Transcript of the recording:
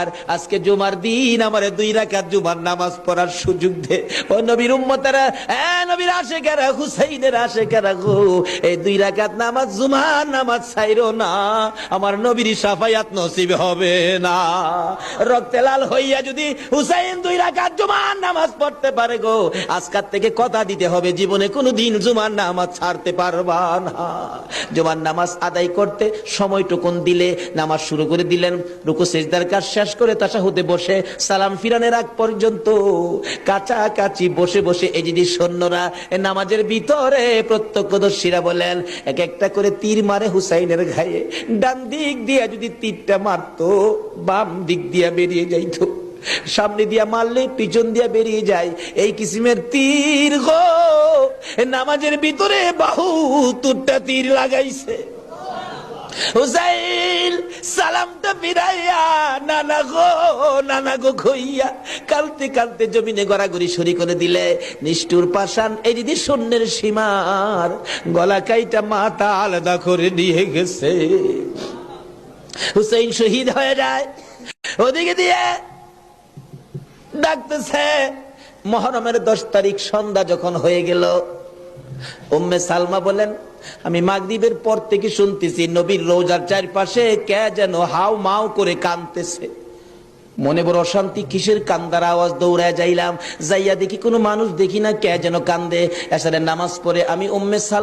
আর আজকে জুমার দিন আমারে 2 রাকাত জুমার নামাজ পড়ার সুযোগ দে। ও নবীর উম্মতেরা, নবীর আশিকেরা, হুসাইনের আশিকেরা গো, এই 2 রাকাত নামাজ জুমার নামাজ ছাইরো না, আমার নবীর শাফায়াত নসিব হবে না। রক্তে লাল হইয়া যদি হুসাইন 2 রাকাত জুমার নামাজ পড়তে পারে গো, আজকাল থেকে কথা দিতে হবে জীবনে কোনোদিন জুমার নামাজ ছাড়তে পারবা না। জুমার নামাজ আদায় করতে সময়টুকুন দিলে নামাজ শুরু করে দিলেন, রুকু সিজদার কাজ শেষ করে তাশাহুদে বসে সালাম ফিরানোর আগ পর্যন্ত কাছাকাছি বসে বসে এই যে সৈন্যরা নামাজের ভিতরে প্রত্যক্ষদর্শীরা বলেন এক একটা করে তীর মারে হুসাইনের গায়ে। ডান দিক দিয়ে যদি তীরটা মারতো, বাম দিক দিয়ে বেরিয়ে যাইতো, সামনে দিয়া মারলে পিছন দিয়া বেরিয়ে যায়, এই কিসিমের তীর গো। নামাজের ভিতরে 72টা তীর লাগাইছে। হুসাইন সালামটা ফিরাইয়া নানা গো কইয়া কালতে কালতে জমিনে গড়াগড়ি সরি করে দিলে। নিষ্ঠুর পাষাণ এই দিদি শূন্যের সীমার গলা কাইটা মাথা আলাদা করে নিয়ে গেছে। হুসাইন শহীদ হয়ে যায়। ওদিকে দিয়ে ডাকতেছে। মুহররমের 10 তারিখ সন্ধ্যা যখন হয়ে গেল, উম্মে সালমা বলেন আমি মাগরিবের পর থেকে শুনতেছি নবীর রওজার চারপাশে কে যেন হাউ মাউ করে কাঁদতেছে। মনে বড় অশান্তি, কিসের কান্দার আওয়াজ? দৌড়ায় যাইলাম, যাইয়া দেখি কোনো মানুষ দেখি না, কে যেন কান্দে। এশারের নামাজ পড়ে আমি উম্মে সালমা